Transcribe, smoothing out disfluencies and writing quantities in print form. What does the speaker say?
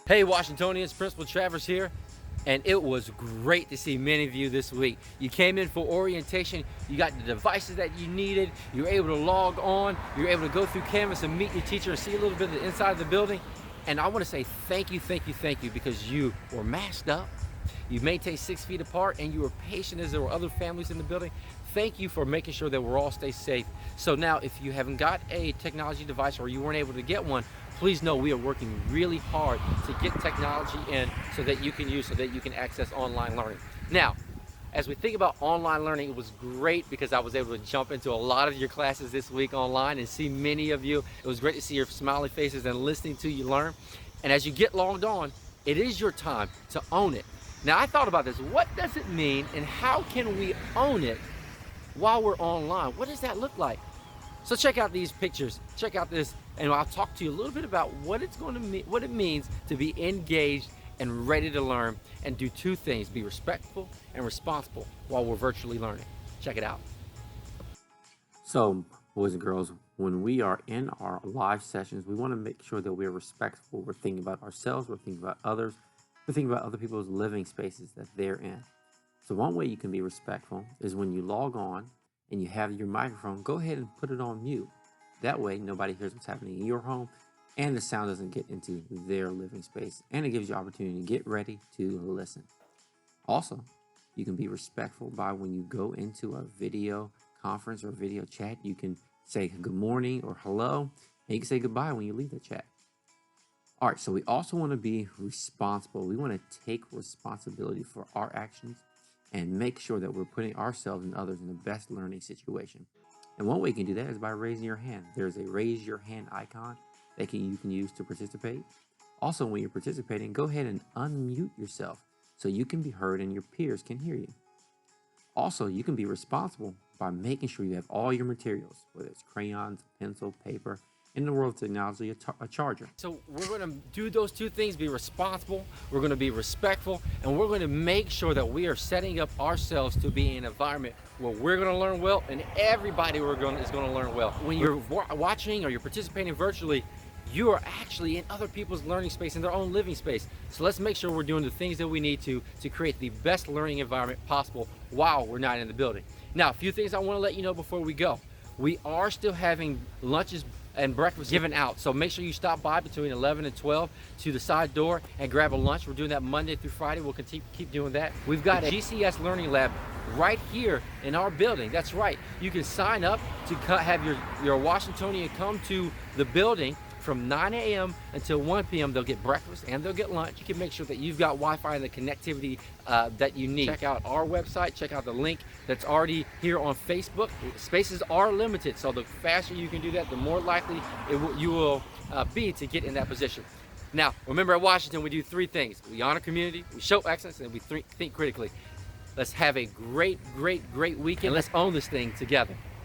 Hey Washingtonians, Principal Travers here, and it was great to see many of you this week. You came in for orientation, you got the devices that you needed, you were able to log on, you were able to go through Canvas and meet your teacher and see a little bit of the inside of the building. And I want to say thank you because you were masked up, you maintained 6 feet apart, and you were patient as there were other families in the building. Thank you for making sure that we're all stay safe. So now if you haven't got a technology device or you weren't able to get one, please know we are working really hard to get technology in so that you can use, so that you can access online learning. Now, as we think about online learning, it was great because I was able to jump into a lot of your classes this week online and see many of you. It was great to see your smiley faces and listening to you learn. And as you get logged on, it is your time to own it. Now, I thought about this. What does it mean and how can we own it while we're online? What does that look like? So check out these pictures, check out this, and I'll talk to you a little bit about what it's going to mean, what it means to be engaged and ready to learn and do two things: be respectful and responsible while we're virtually learning. Check it out. So, boys and girls, when we are in our live sessions, we want to make sure that we're respectful. We're thinking about ourselves, we're thinking about others, we're thinking about other people's living spaces that they're in. So one way you can be respectful is when you log on and you have your microphone, go ahead and put it on mute. That way, nobody hears what's happening in your home and the sound doesn't get into their living space. And it gives you opportunity to get ready to listen. Also, you can be respectful by when you go into a video conference or video chat, you can say good morning or hello, and you can say goodbye when you leave the chat. All right, so we also want to be responsible. We want to take responsibility for our actions and make sure that we're putting ourselves and others in the best learning situation. And one way you can do that is by raising your hand. There's a raise your hand icon that you can use to participate. Also, when you're participating, go ahead and unmute yourself so you can be heard and your peers can hear you. Also, you can be responsible by making sure you have all your materials, whether it's crayons, pencil, paper, in the world of technology, a charger. So we're going to do those two things: be responsible, we're going to be respectful, and we're going to make sure that we are setting up ourselves to be in an environment where we're going to learn well and everybody is going to learn well. When you're watching or you're participating virtually, you are actually in other people's learning space, in their own living space. So let's make sure we're doing the things that we need to create the best learning environment possible while we're not in the building. Now, a few things I want to let you know before we go. We are still having lunches and breakfast given out, so make sure you stop by between 11 and 12 to the side door and grab a lunch. We're doing that Monday through Friday. We'll keep doing that. We've got a GCS Learning Lab right here in our building. That's right. You can sign up to have your Washingtonian come to the building from 9 a.m. until 1 p.m. They'll get breakfast and they'll get lunch. You can make sure that you've got Wi-Fi and the connectivity that you need. Check out our website, check out the link that's already here on Facebook. Spaces are limited, so the faster you can do that, the more likely you will be to get in that position. Now, remember at Washington, we do three things: we honor community, we show excellence, and we think critically. Let's have a great weekend. Let's own this thing together.